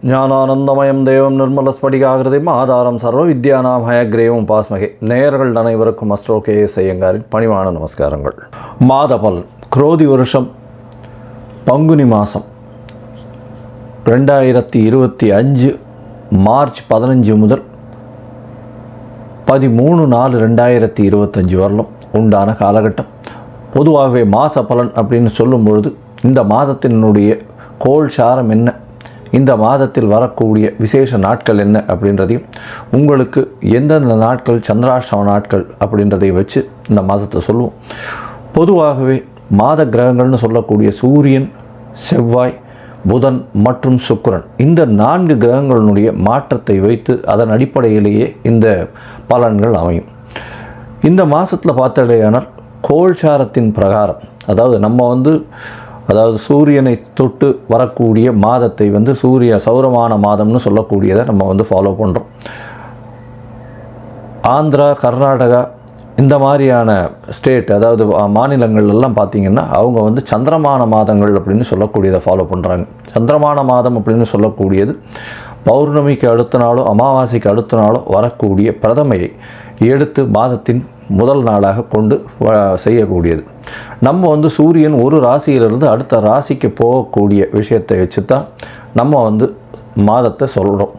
ஞானானந்தமயம் தேவம் நிர்மலஸ்படிகாகிருதிம் ஆதாரம் சர்வ வித்யானாம் ஹயக்ரேவம் பாஸ்மகே. நேயர்கள் அனைவருக்கும் அஸ்ட்ரோ கே.எஸ். ஐயங்காரின் பணிவான நமஸ்காரங்கள். மாதபல் குரோதி வருஷம் பங்குனி மாதம் 2025 மார்ச் 15 முதல் 13/4/2025 வரலும் உண்டான காலகட்டம். பொதுவாகவே மாத பலன் அப்படின்னு சொல்லும் பொழுது இந்த மாதத்தினுடைய கோள் சாரம் என்ன, இந்த மாதத்தில் வரக்கூடிய விசேஷ நாட்கள் என்ன அப்படின்றதையும், உங்களுக்கு எந்தெந்த நாட்கள் சந்திராஷ்டம நாட்கள் அப்படின்றதை வச்சு இந்த மாதத்தை சொல்லுவோம். பொதுவாகவே மாத கிரகங்கள்னு சொல்லக்கூடிய சூரியன், செவ்வாய், புதன் மற்றும் சுக்கிரன், இந்த 4 கிரகங்களினுடைய மாற்றத்தை வைத்து அதன் அடிப்படையிலேயே இந்த பலன்கள் அமையும். இந்த மாதத்தில் பார்த்தடையானால் கோள்சாரத்தின் பிரகாரம், அதாவது நம்ம சூரியனை தொட்டு வரக்கூடிய மாதத்தை சௌரமான மாதம்னு சொல்லக்கூடியதை நம்ம ஃபாலோ பண்ணுறோம். ஆந்திரா, கர்நாடகா இந்த மாதிரியான ஸ்டேட், அதாவது மாநிலங்கள்லாம் பார்த்திங்கன்னா அவங்க சந்திரமான மாதங்கள் அப்படின்னு சொல்லக்கூடியதை ஃபாலோ பண்ணுறாங்க. சந்திரமான மாதம் அப்படின்னு சொல்லக்கூடியது பௌர்ணமிக்கு அடுத்த நாளோ அமாவாசைக்கு அடுத்த நாளோ வரக்கூடிய பிரதமையை எடுத்து மாதத்தின் முதல் நாளாக கொண்டு செய்யக்கூடியது. நம்ம சூரியன் ஒரு ராசியிலிருந்து அடுத்த ராசிக்கு போகக்கூடிய விஷயத்தை வச்சு தான் நம்ம மாதத்தை சொல்கிறோம்,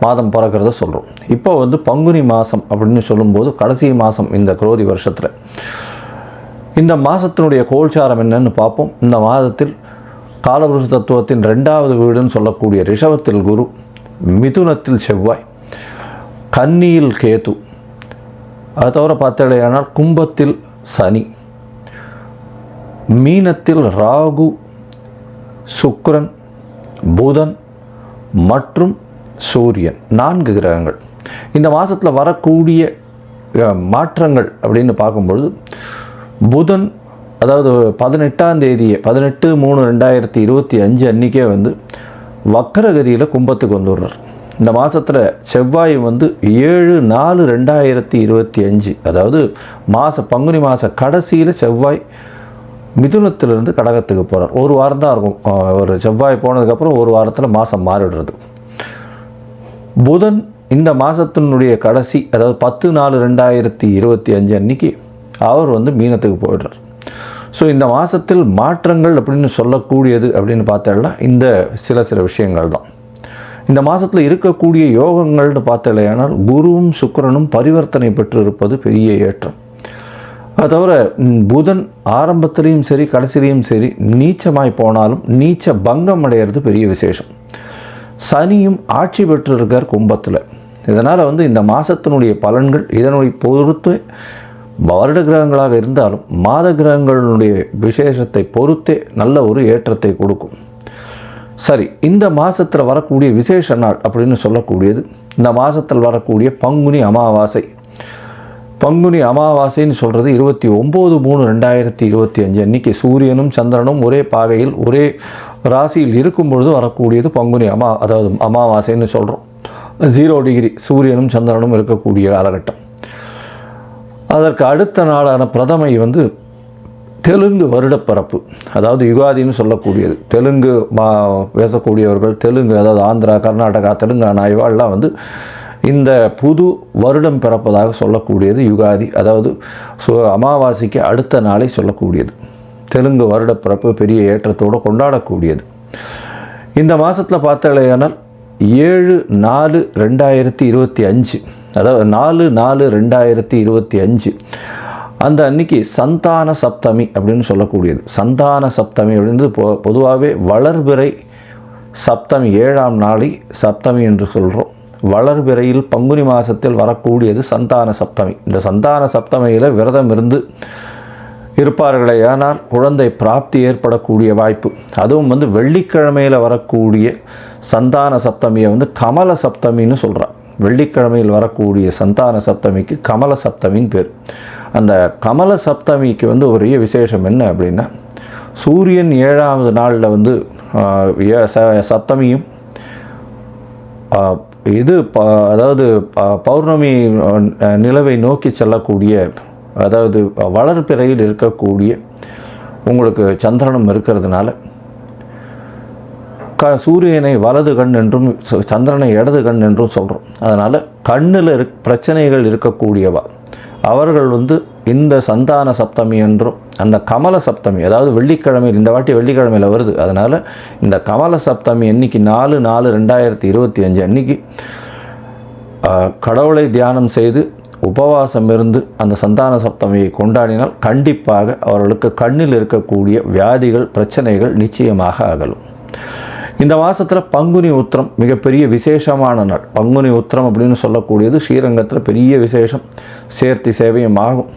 மாதம் பிறக்கிறத சொல்கிறோம். இப்போ பங்குனி மாதம் அப்படின்னு சொல்லும்போது கடைசி மாதம் இந்த குரோதி வருஷத்தில். இந்த மாதத்தினுடைய கோள்சாரம் என்னன்னு பார்ப்போம். இந்த மாதத்தில் காலபுருஷ தத்துவத்தின் 2வது வீடுன்னு சொல்லக்கூடிய ரிஷபத்தில் குரு, மிதுனத்தில் செவ்வாய், கன்னியில் கேது, அது தவிர பார்த்தடையானால் கும்பத்தில் சனி, மீனத்தில் ராகு, சுக்கிரன், புதன் மற்றும் சூரியன், 4 கிரகங்கள். இந்த மாதத்தில் வரக்கூடிய மாற்றங்கள் அப்படின்னு பார்க்கும்பொழுது புதன், அதாவது 18ஆம் தேதியே 18/3/2025 அன்றைக்கே வக்கரகதியில் கும்பத்துக்கு வந்துடுறார். இந்த மாதத்தில் செவ்வாய் 7/4/2025, அதாவது பங்குனி மாத கடைசியில் செவ்வாய் மிதுனத்திலிருந்து கடகத்துக்கு போகிறார். ஒரு வாரம் தான் இருக்கும். ஒரு செவ்வாய் போனதுக்கப்புறம் ஒரு வாரத்தில் மாதம் மாறிடுறது. புதன் இந்த மாதத்தினுடைய கடைசி, அதாவது 10/4/2025 அன்றைக்கி அவர் மீனத்துக்கு போயிடுறார். ஸோ இந்த மாதத்தில் மாற்றங்கள் அப்படின்னு சொல்லக்கூடியது அப்படின்னு பார்த்தோம்னா இந்த சில விஷயங்கள் தான். இந்த மாதத்தில் இருக்கக்கூடிய யோகங்கள்னு பார்த்தலையானால் குருவும் சுக்கிரனும் பரிவர்த்தனை பெற்று இருப்பது பெரிய ஏற்றம். அது தவிர புதன் ஆரம்பத்திலையும் சரி கடைசிலையும் சரி நீச்சமாய் போனாலும் நீச்ச பங்கம் அடைகிறது பெரிய விசேஷம். சனியும் ஆட்சி பெற்று இருக்கார் கும்பத்தில். இதனால் இந்த மாதத்தினுடைய பலன்கள் இதனுடைய பொறுத்து வருட கிரகங்களாக இருந்தாலும் மாத கிரகங்களுடைய விசேஷத்தை பொறுத்தே நல்ல ஒரு ஏற்றத்தை கொடுக்கும். சரி, இந்த மாதத்தில் வரக்கூடிய விசேஷ நாள் அப்படின்னு சொல்லக்கூடியது இந்த மாதத்தில் வரக்கூடிய பங்குனி அமாவாசை. பங்குனி அமாவாசைன்னு சொல்கிறது 29/3/2025 அன்றைக்கி சூரியனும் சந்திரனும் ஒரே பாகையில் ஒரே ராசியில் இருக்கும் பொழுது வரக்கூடியது பங்குனி அதாவது அமாவாசைன்னு சொல்கிறோம். 0 டிகிரி சூரியனும் சந்திரனும் இருக்கக்கூடிய காலகட்டம். அதற்கு அடுத்த நாளான பிரதமை தெலுங்கு வருடப்பிறப்பு, அதாவது யுகாதின்னு சொல்லக்கூடியது. தெலுங்கு பேசக்கூடியவர்கள், தெலுங்கு அதாவது ஆந்திரா, கர்நாடகா, தெலுங்கானா இவாள்லாம் இந்த புது வருடம் பிறப்பதாக சொல்லக்கூடியது யுகாதி, அதாவது அமாவாசைக்கு அடுத்த நாளை சொல்லக்கூடியது. தெலுங்கு வருடப்பிறப்பு பெரிய ஏற்றத்தோடு கொண்டாடக்கூடியது. இந்த மாதத்தில் பார்த்தாலேயானால் 7/4/2025, அதாவது 4/4/2025 அந்த அன்னைக்கு சந்தான சப்தமி அப்படின்னு சொல்லக்கூடியது. சந்தான சப்தமி அப்படின்றது பொதுவாகவே வளர்பிறை சப்தமி, 7ஆம் நாளை சப்தமி என்று சொல்கிறோம். வளர்பிறையில் பங்குனி மாதத்தில் வரக்கூடியது சந்தான சப்தமி. இந்த சந்தான சப்தமியில் விரதம் இருந்து இருப்பார்களே ஆனால் குழந்தை பிராப்தி ஏற்படக்கூடிய வாய்ப்பு. அதுவும் வெள்ளிக்கிழமையில் வரக்கூடிய சந்தான சப்தமியை கமல சப்தமின்னு சொல்கிறார். வெள்ளிக்கிழமையில் வரக்கூடிய சந்தான சப்தமிக்கு கமல சப்தமின்னு பேர். அந்த கமல சப்தமிக்கு ஒரே விசேஷம் என்ன அப்படின்னா, சூரியன் 7ஆவது நாளில் சப்தமியும் அதாவது பௌர்ணமி நிலவை நோக்கி செல்லக்கூடிய, அதாவது வளர்பிறையில் இருக்கக்கூடிய உங்களுக்கு சந்திரனும் இருக்கிறதுனால சூரியனை வலது கண் என்றும் சந்திரனை இடது கண் என்றும் சொல்கிறோம். அதனால் கண்ணில் பிரச்சனைகள் இருக்கக்கூடியவா அவர்கள் இந்த சந்தான சப்தமி என்றும் அந்த கமல சப்தமி, அதாவது வெள்ளிக்கிழமையில், இந்த வாட்டி வெள்ளிக்கிழமையில் வருது, அதனால் இந்த கமல சப்தமி அன்னைக்கு 4/4/2025 அன்னைக்கு கடவுளை தியானம் செய்து உபவாசம் இருந்து அந்த சந்தான சப்தமியை கொண்டாடினால் கண்டிப்பாக அவர்களுக்கு கண்ணில் இருக்கக்கூடிய வியாதிகள் பிரச்சனைகள் நிச்சயமாக அகலும். இந்த மாதத்தில் பங்குனி உத்திரம் மிகப்பெரிய விசேஷமான நாள். பங்குனி உத்திரம் அப்படின்னு சொல்லக்கூடியது ஸ்ரீரங்கத்தில் பெரிய விசேஷம், சேர்த்தி சேவையும் ஆகும்.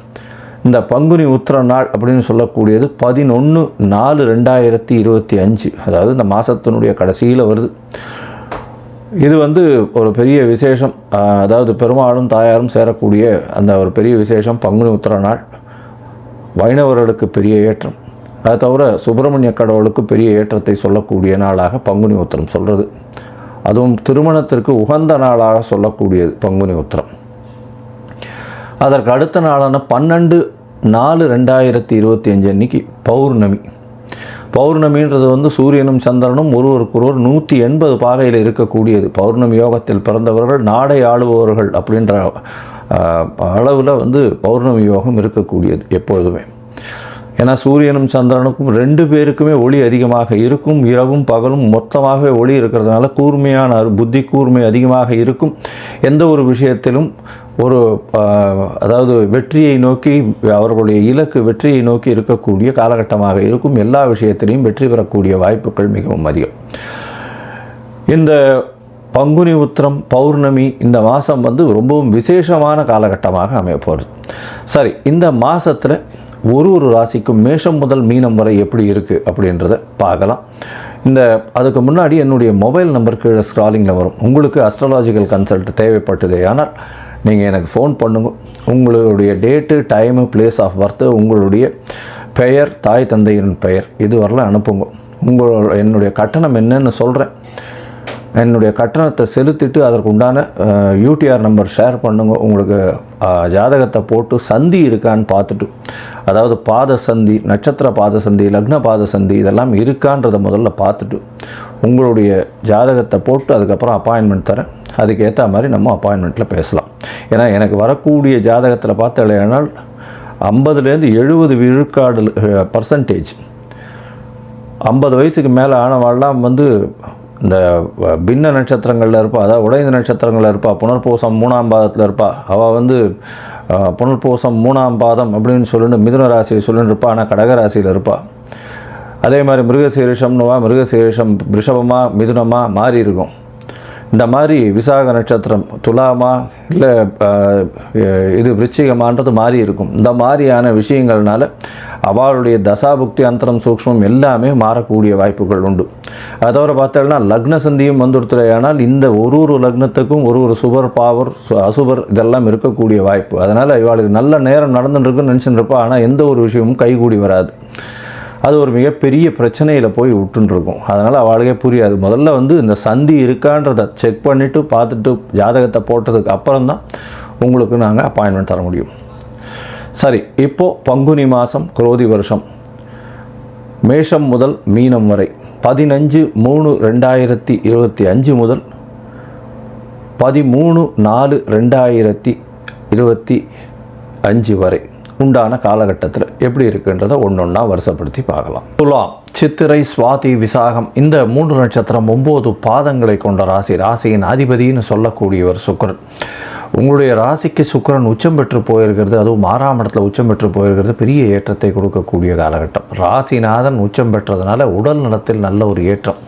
இந்த பங்குனி உத்திர நாள் அப்படின்னு சொல்லக்கூடியது 11/4/2025, அதாவது இந்த மாதத்தினுடைய கடைசியில் வருது. இது ஒரு பெரிய விசேஷம், அதாவது பெருமாளும் தாயாரும் சேரக்கூடிய அந்த ஒரு பெரிய விசேஷம் பங்குனி உத்திர நாள். வைணவர்களுக்கு பெரிய ஏற்றம், அதை தவிர சுப்பிரமணிய கடவுளுக்கு பெரிய ஏற்றத்தை சொல்லக்கூடிய நாளாக பங்குனி உத்திரம் சொல்கிறது. அதுவும் திருமணத்திற்கு உகந்த நாளாக சொல்லக்கூடியது பங்குனி உத்திரம். அதற்கு அடுத்த நாளான 12/4/2025 அன்னைக்கு பௌர்ணமி. பௌர்ணமின்றது சூரியனும் சந்திரனும் ஒருவருக்கொருவர் 180 பாகையில் இருக்கக்கூடியது. பௌர்ணமி யோகத்தில் பிறந்தவர்கள் நாடை ஆளுபவர்கள் அப்படின்ற அளவில் பௌர்ணமி யோகம் இருக்கக்கூடியது எப்பொழுதுமே. ஏன்னா சூரியனும் சந்திரனுக்கும் 2 பேருக்குமே ஒளி அதிகமாக இருக்கும். இரவும் பகலும் மொத்தமாகவே ஒளி இருக்கிறதுனால கூர்மையான புத்தி கூர்மை அதிகமாக இருக்கும். எந்த ஒரு விஷயத்திலும் அதாவது வெற்றியை நோக்கி, அவர்களுடைய இலக்கு வெற்றியை நோக்கி இருக்கக்கூடிய காலகட்டமாக இருக்கும். எல்லா விஷயத்திலையும் வெற்றி பெறக்கூடிய வாய்ப்புகள் மிகவும் அதிகம். இந்த பங்குனி உத்திரம் பௌர்ணமி இந்த மாதம் ரொம்பவும் விசேஷமான காலகட்டமாக அமைய போகிறது. சரி, இந்த மாதத்தில் ஒரு ராசிக்கும் மேஷம் முதல் மீனம் வரை எப்படி இருக்குது அப்படின்றத பார்க்கலாம். அதுக்கு முன்னாடி என்னுடைய மொபைல் நம்பர் கீழே ஸ்க்ராலிங்கில் வரும். உங்களுக்கு அஸ்ட்ராலாஜிக்கல் கன்சல்ட் தேவைப்பட்டதே ஆனால் நீங்கள் எனக்கு ஃபோன் பண்ணுங்க. உங்களுடைய date, time, place of birth, உங்களுடைய பெயர், தாய் தந்தையின் பெயர் இது வரலாம் அனுப்புங்க. என்னுடைய கட்டணம் என்னன்னு சொல்கிறேன். என்னுடைய கட்டணத்தை செலுத்திட்டு அதற்கு உண்டான யூடிஆர் நம்பர் ஷேர் பண்ணுங்க. உங்களுக்கு ஜாதகத்தை போட்டு சந்தி இருக்கான்னு பார்த்துட்டு, அதாவது பாத சந்தி, நட்சத்திர பாத சந்தி, லக்ன பாத சந்தி இதெல்லாம் இருக்கான்றதை முதல்ல பார்த்துட்டு உங்களுடைய ஜாதகத்தை போட்டு அதுக்கப்புறம் அப்பாயின்மெண்ட் தரேன். அதுக்கேற்ற மாதிரி நம்ம அப்பாயின்மெண்ட்டில் பேசலாம். ஏன்னா எனக்கு வரக்கூடிய ஜாதகத்தில் பார்த்தாலேனால் 50லேருந்து 70 விழுக்காடு % 50 வயசுக்கு மேலே ஆனவாள்லாம் இந்த பின்ன நட்சத்திரங்களில் இருப்பா, அதாவது உடைந்த நட்சத்திரங்களில் இருப்பா, புனர்பூசம் 3ஆம் பாதத்தில் இருப்பா. அவள் புனர்பூசம் 3ஆம் பாதம் அப்படின்னு சொல்லிட்டு மிதுன ராசியை சொல்லிட்டு இருப்பா, ஆனால் கடகராசியில் இருப்பாள். அதே மாதிரி மிருகசீரிஷம்னுவா, மிருகசீரிஷம் ரிஷபமா மிதுனமா மாறி இருக்கும். இந்த மாதிரி விசாக நட்சத்திரம் துலாமா இல்லை இது விருச்சிகமான்றது மாறி இருக்கும். இந்த மாதிரியான விஷயங்கள்னால அவளுடைய தசாபுக்தி அந்தரம் சூக்ஷ்மம் எல்லாமே மாறக்கூடிய வாய்ப்புகள் உண்டு. அதை தவிர பார்த்தோம்னா லக்ன சந்தியும் வந்துடுத்துறையானால் இந்த ஒரு லக்னத்துக்கும் ஒரு சுபர் பாவர் அசுபர் இதெல்லாம் இருக்கக்கூடிய வாய்ப்பு. அதனால் இவளுக்கு நல்ல நேரம் நடந்துட்டுருக்குன்னு நினச்சிட்டு இருப்பா, ஆனால் எந்த ஒரு விஷயமும் கைகூடி வராது. அது ஒரு மிகப்பெரிய பிரச்சனையில் போய் விட்டுருக்கும். அதனால் அவளுக்கே புரியாது. முதல்ல இந்த சந்தி இருக்கான்றதை செக் பண்ணிவிட்டு பார்த்துட்டு ஜாதகத்தை போட்டதுக்கு அப்புறம்தான் உங்களுக்கு நாங்கள் அப்பாயின்மெண்ட் தர முடியும். சரி, இப்போது பங்குனி மாதம் குரோதி வருஷம் மேஷம் முதல் மீனம் வரை 15/3/2025 முதல் 13/4/2025 வரை உண்டான காலகட்டத்தில் எப்படி இருக்குன்றதை ஒன்றொன்னா வருஷப்படுத்தி பார்க்கலாம். துலாம், சித்திரை, சுவாதி, விசாகம் இந்த 3 நட்சத்திரம் 9 பாதங்களை கொண்ட ராசி. ராசியின் அதிபதினு சொல்லக்கூடியவர் சுக்கிரன். உங்களுடைய ராசிக்கு சுக்கிரன் உச்சம் பெற்று போயிருக்கிறது, அதுவும் 6ஆம் இடத்துல உச்சம் பெற்று போயிருக்கிறது பெரிய ஏற்றத்தை கொடுக்கக்கூடிய காலகட்டம். ராசிநாதன் உச்சம் பெற்றதுனால உடல் நலத்தில் நல்ல ஒரு ஏற்றம்.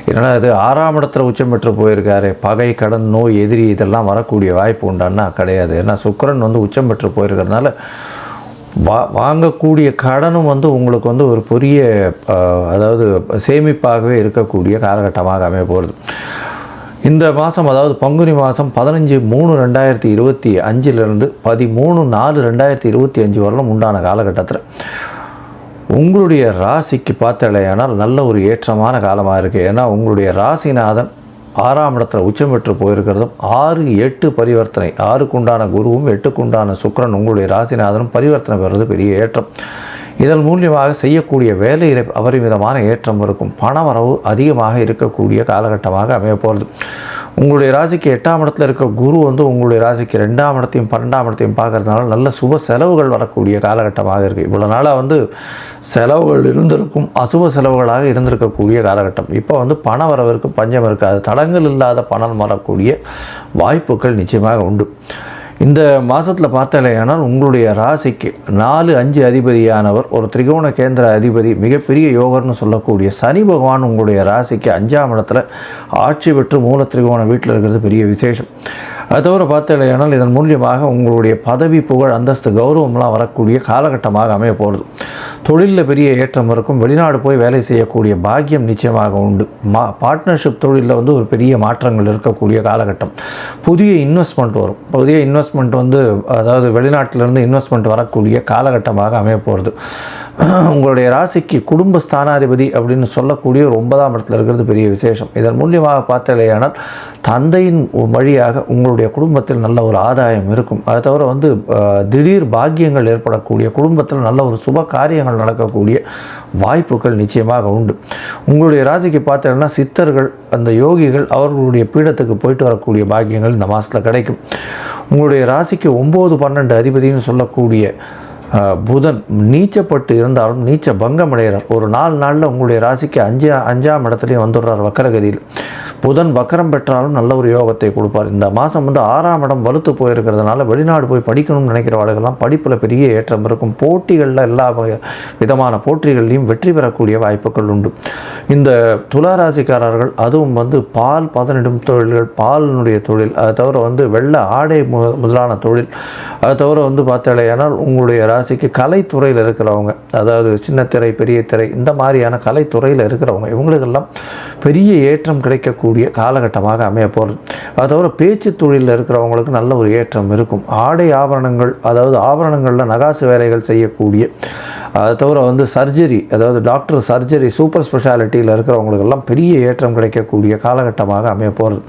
ஏன்னா அது 6ஆம் இடத்துல உச்சம் பெற்று போயிருக்காரு, பகை, கடன், நோய், எதிரி இதெல்லாம் வரக்கூடிய வாய்ப்பு உண்டான்னா கிடையாது. ஏன்னா சுக்கிரன் உச்சம் பெற்று போயிருக்கிறதுனால வாங்கக்கூடிய கடனும் உங்களுக்கு ஒரு பெரிய அதாவது சேமிப்பாகவே இருக்கக்கூடிய காலகட்டமாக அமைய போகிறது. இந்த மாதம், அதாவது பங்குனி மாதம் 15/3/2025 13/4/2025 வரலும் உண்டான காலகட்டத்தில் உங்களுடைய ராசிக்கு பார்த்தாலேயானால் நல்ல ஒரு ஏற்றமான காலமாக இருக்குது. ஏன்னா உங்களுடைய ராசிநாதன் 6ஆம் இடத்துல உச்சம் பெற்று போயிருக்கிறதும் 6-8 பரிவர்த்தனை, 6க்கு உண்டான குருவும் 8க்கு உண்டான சுக்கிரன் உங்களுடைய ராசிநாதனும் பரிவர்த்தனை பெறுறது பெரிய ஏற்றம். இதன் மூலியமாக செய்யக்கூடிய வேலையில் அபரிமிதமான ஏற்றம் இருக்கும். பணவரவு அதிகமாக இருக்கக்கூடிய காலகட்டமாக அமைய போகிறது. உங்களுடைய ராசிக்கு 8ஆம் இடத்துல இருக்க குரு உங்களுடைய ராசிக்கு 2ஆம் இடத்தையும் 12ஆம் இடத்தையும் பார்க்கறதுனால நல்ல சுப செலவுகள் வரக்கூடிய காலகட்டமாக இருக்குது. இவ்வளோ நாளாக செலவுகள் இருந்திருக்கும், அசுப செலவுகளாக இருந்திருக்கக்கூடிய காலகட்டம். இப்போ பண வரவிற்கு பஞ்சம் இருக்காது. தடங்கள் இல்லாத பணம் வரக்கூடிய வாய்ப்புகள் நிச்சயமாக உண்டு. இந்த மாதத்தில் பார்த்தாலேயானால் உங்களுடைய ராசிக்கு 4, 5 அதிபதியானவர் ஒரு திரிகோண கேந்திர அதிபதி, மிகப்பெரிய யோகர்னு சொல்லக்கூடிய சனி பகவான் உங்களுடைய ராசிக்கு 5ஆம் இடத்துல ஆட்சி பெற்று மூல திரிகோண வீட்டில் இருக்கிறது பெரிய விசேஷம். அது தவிர பார்த்தாலேயானால் இதன் மூலியமாக உங்களுடைய பதவி, புகழ், அந்தஸ்து, கௌரவம்லாம் வரக்கூடிய காலகட்டமாக அமைய போகிறது. தொழிலில் பெரிய ஏற்றம் இருக்கும். வெளிநாடு போய் வேலை செய்யக்கூடிய பாக்கியம் நிச்சயமாக உண்டு. பார்ட்னர்ஷிப் தொழிலில் ஒரு பெரிய மாற்றங்கள் இருக்கக்கூடிய காலகட்டம். புதிய இன்வெஸ்ட்மெண்ட் வரும். புதிய இன்வெஸ்ட்மெண்ட் அதாவது வெளிநாட்டிலிருந்து இன்வெஸ்ட்மெண்ட் வரக்கூடிய காலகட்டமாக அமைய போகிறது. உங்களுடைய ராசிக்கு குடும்ப ஸ்தானாதிபதி அப்படின்னு சொல்லக்கூடிய ஒரு 9ஆம் இடத்துல இருக்கிறது பெரிய விசேஷம். இதன் மூலியமாக பார்த்தாலேயானால் தந்தையின் வழியாக உங்களுடைய குடும்பத்தில் நல்ல ஒரு ஆதாயம் இருக்கும். அதை தவிர திடீர் பாக்கியங்கள் ஏற்படக்கூடிய, குடும்பத்தில் நல்ல ஒரு சுப காரியங்கள் நடக்கக்கூடிய வாய்ப்புகள் நிச்சயமாக உண்டு. உங்களுடைய ராசிக்கு பார்த்தீங்கன்னா சித்தர்கள், அந்த யோகிகள், அவர்களுடைய பீடத்துக்கு போயிட்டு வரக்கூடிய பாக்கியங்கள் இந்த மாதத்தில் கிடைக்கும். உங்களுடைய ராசிக்கு 9, 12 அதிபதினு சொல்லக்கூடிய புதன் நீச்சப்பட்டு இருந்தாலும் நீச்ச பங்கம் அடைகிறார். ஒரு 4 நாளில் உங்களுடைய ராசிக்கு 5ஆம் இடத்துலையும் வந்துடுறார் வக்கரகதியில். புதன் வக்கரம் பெற்றாலும் நல்ல ஒரு யோகத்தை கொடுப்பார். இந்த மாதம் 6ஆம் இடம் வலுத்து போயிருக்கிறதுனால வெளிநாடு போய் படிக்கணும்னு நினைக்கிறவர்களுக்கெல்லாம் படிப்பில் பெரிய ஏற்றம் இருக்கும். போட்டிகளில் எல்லா விதமான போட்டிகள்லையும் வெற்றி பெறக்கூடிய வாய்ப்புகள் உண்டு. இந்த துளாராசிக்காரர்கள் அதுவும் பால் பதனிடும் தொழில்கள், பாலினுடைய தொழில், அதை தவிர வெள்ளை ஆடை முதலான தொழில், அதை தவிர பார்த்தாலேயானால் உங்களுடைய ராசிக்கு கலைத்துறையில் இருக்கிறவங்க, அதாவது சின்ன திரை, பெரிய திரை, இந்த மாதிரியான கலைத்துறையில் இருக்கிறவங்க, இவங்களுக்கெல்லாம் பெரிய ஏற்றம் கிடைக்கக்கூடிய காலகட்டமாக அமைய போகிறது. அது தவிர பேச்சு தொழிலில் இருக்கிறவங்களுக்கு நல்ல ஒரு ஏற்றம் இருக்கும். ஆடை ஆபரணங்கள், அதாவது ஆபரணங்களில் நகாசு வேலைகள் செய்யக்கூடிய, அதை தவிர சர்ஜரி, அதாவது டாக்டர் சர்ஜரி, சூப்பர் ஸ்பெஷாலிட்டியில் இருக்கிறவங்களுக்கெல்லாம் பெரிய ஏற்றம் கிடைக்கக்கூடிய காலகட்டமாக அமைய போகிறது.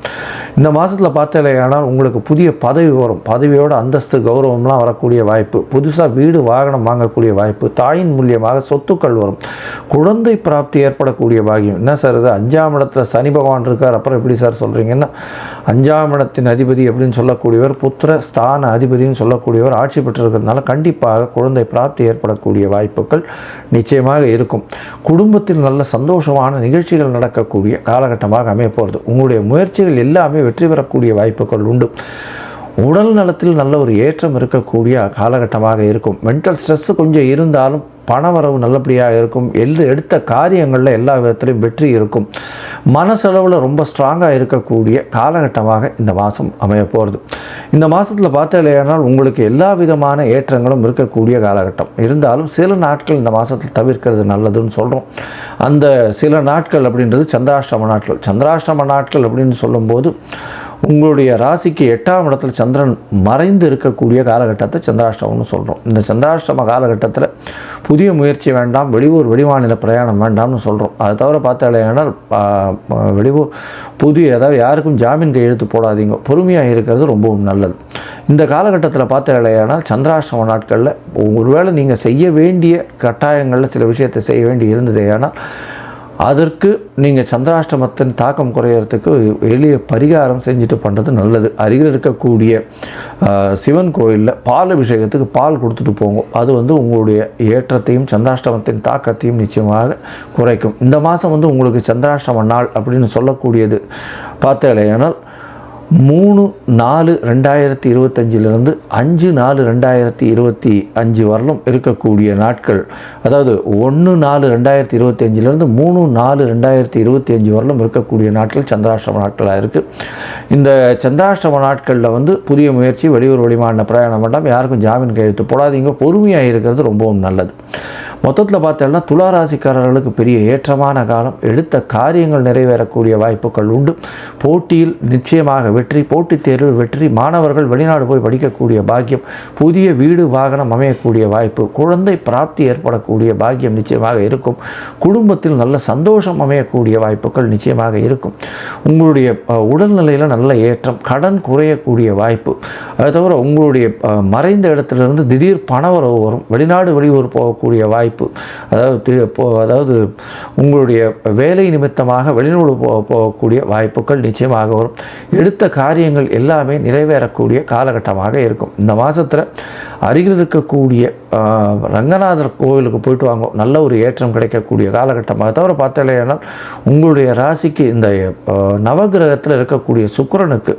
இந்த மாதத்தில் பார்த்தாலேயானால் உங்களுக்கு புதிய பதவி வரும். பதவியோட அந்தஸ்து, கௌரவம்லாம் வரக்கூடிய வாய்ப்பு. புதுசாக வீடு, வாகனம் வாங்கக்கூடிய வாய்ப்பு. தாயின் மூலியமாக சொத்துக்கள் வரும். குழந்தை பிராப்தி ஏற்படக்கூடிய பாக்கியம். என்ன சார் இது, 5ஆம் இடத்துல சனி பகவான் இருக்கார், அப்புறம் எப்படி சார் சொல்கிறீங்கன்னா, 5ஆம் இடத்தின் அதிபதி அப்படின்னு சொல்லக்கூடியவர், புத்திர ஸ்தான அதிபதினு சொல்லக்கூடியவர் ஆட்சி பெற்றிருக்கிறதுனால கண்டிப்பாக குழந்தை பிராப்தி ஏற்படக்கூடிய வாய்ப்புகள் நிச்சயமாக இருக்கும். குடும்பத்தில் நல்ல சந்தோஷமான நிகழ்ச்சிகள் நடக்கக்கூடிய காலகட்டமாக அமைய போகிறது. உங்களுடைய முயற்சிகள் எல்லாமே வெற்றி பெறக்கூடிய வாய்ப்புகள் உண்டு. உடல் நலத்தில் நல்ல ஒரு ஏற்றம் இருக்கக்கூடிய காலகட்டமாக இருக்கும். மென்டல் ஸ்ட்ரெஸ்ஸு கொஞ்சம் இருந்தாலும் பணவரவு நல்லபடியாக இருக்கும். எடுத்த காரியங்களில் எல்லா விதத்திலையும் வெற்றி இருக்கும். மனசளவில் ரொம்ப ஸ்ட்ராங்காக இருக்கக்கூடிய காலகட்டமாக இந்த மாதம் அமைய போகிறது. இந்த மாதத்தில் பார்த்தாலேயானால் உங்களுக்கு எல்லா விதமான ஏற்றங்களும் இருக்கக்கூடிய காலகட்டம். இருந்தாலும் சில நாட்கள் இந்த மாதத்தில் தவிர்க்கிறது நல்லதுன்னு சொல்கிறோம். அந்த சில நாட்கள் அப்படின்றது சந்திராஷ்டம நாட்கள். சந்திராஷ்டம நாட்கள் அப்படின்னு சொல்லும்போது உங்களுடைய ராசிக்கு 8ஆம் இடத்துல சந்திரன் மறைந்து இருக்கக்கூடிய காலகட்டத்தை சந்திராஷ்டமம்னு சொல்கிறோம். இந்த சந்திராஷ்டம காலகட்டத்தில் புதிய முயற்சி வேண்டாம், வெளியூர் வெளிமாநில பிரயாணம் வேண்டாம்னு சொல்கிறோம். அதை தவிர பார்த்தாலேயானால் வெளியூர் அதாவது யாருக்கும் ஜாமீன் கையெழுத்து போடாதீங்க, பொறுமையாக இருக்கிறது ரொம்பவும் நல்லது. இந்த காலகட்டத்தில் பார்த்தாலேயானால் சந்திராஷ்டம நாட்களில் ஒருவேளை நீங்கள் செய்ய வேண்டிய கட்டாயங்களில் சில விஷயத்தை செய்ய வேண்டி இருந்ததேயானால் அதற்கு நீங்கள் சந்திராஷ்டமத்தின் தாக்கம் குறையிறதுக்கு எளிய பரிகாரம் செஞ்சுட்டு பண்ணுறது நல்லது. அருகில் இருக்கக்கூடிய சிவன் கோயிலில் பால் அபிஷேகத்துக்கு பால் கொடுத்துட்டு போங்க. அது உங்களுடைய ஏற்றத்தையும் சந்திராஷ்டமத்தின் தாக்கத்தையும் நிச்சயமாக குறைக்கும். இந்த மாதம் உங்களுக்கு சந்திராஷ்டம நாள் அப்படின்னு சொல்லக்கூடியது பார்த்தாலேயானால் 3/4/2025 5/4/2025 வரலும் இருக்கக்கூடிய நாட்கள், அதாவது 1/4/2025 3/4/2025 வரலும் இருக்கக்கூடிய நாட்கள் சந்திராஷ்டம நாட்களாக இருக்குது. இந்த சந்திராஷ்டம நாட்களில் புதிய முயற்சி, வெளியூர் வெளிமாநில பிரயாணம் வேண்டாம், யாருக்கும் ஜாமீன் கையெழுத்து போடாதீங்க, பொறுமையாக இருக்கிறது ரொம்பவும் நல்லது. மொத்தத்தில் பார்த்தோம்னா துளாராசிக்காரர்களுக்கு பெரிய ஏற்றமான காலம். எடுத்த காரியங்கள் நிறைவேறக்கூடிய வாய்ப்புகள் உண்டு. போட்டியில் நிச்சயமாக வெற்றி, போட்டித் தேர்வில் வெற்றி, மாணவர்கள் வெளிநாடு போய் படிக்கக்கூடிய பாக்கியம், புதிய வீடு வாகனம் அமையக்கூடிய வாய்ப்பு, குழந்தை பிராப்தி ஏற்படக்கூடிய பாக்கியம் நிச்சயமாக இருக்கும். குடும்பத்தில் நல்ல சந்தோஷம் அமையக்கூடிய வாய்ப்புகள் நிச்சயமாக இருக்கும். உங்களுடைய உடல்நிலையில் நல்ல ஏற்றம், கடன் குறையக்கூடிய வாய்ப்பு, அதை தவிர உங்களுடைய மறைந்த இடத்திலிருந்து திடீர் பணவரவு வரும், வெளிநாடு வெளியூர் போகக்கூடிய வாய்ப்பு, வாய்ப்பு, அதாவது உங்களுடைய வேலை நிமித்தமாக வெளிநாடு போகக்கூடிய வாய்ப்புகள் நிச்சயமாக வரும். எடுத்த காரியங்கள் எல்லாமே நிறைவேறக்கூடிய காலகட்டமாக இருக்கும். இந்த மாதத்தில் அருகில் இருக்கக்கூடிய ரங்கநாதர் கோவிலுக்கு போயிட்டு வாங்க, நல்ல ஒரு ஏற்றம் கிடைக்கக்கூடிய காலகட்டமாக. தவிர பார்த்தாலேனால் உங்களுடைய ராசிக்கு இந்த நவகிரகத்தில் இருக்கக்கூடிய சுக்கிரனுக்கு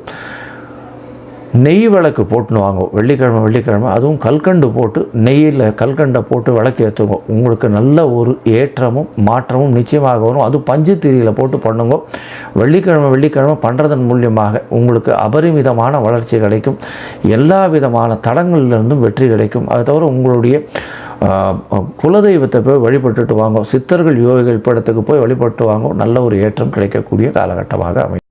நெய் விளக்கு போட்டுன்னு வாங்கும் வெள்ளிக்கிழமை, அதுவும் கல்கண்டு போட்டு, நெய்யில் கல்கண்டை போட்டு விளக்கு ஏற்றுங்க. உங்களுக்கு நல்ல ஒரு ஏற்றமும் மாற்றமும் நிச்சயமாக வரும். அதுவும் பஞ்சு திரியில் போட்டு பண்ணுங்க. வெள்ளிக்கிழமை பண்ணுறதன் மூலியமாக உங்களுக்கு அபரிமிதமான வளர்ச்சி கிடைக்கும். எல்லா விதமான தடங்களிலிருந்தும் வெற்றி கிடைக்கும். அது தவிர உங்களுடைய குலதெய்வத்தை போய் வழிபட்டுட்டு வாங்க. சித்தர்கள் யோகிகள் படத்துக்கு போய் வழிபட்டு வாங்க. நல்ல ஒரு ஏற்றம் கிடைக்கக்கூடிய காலகட்டமாக அமையும்.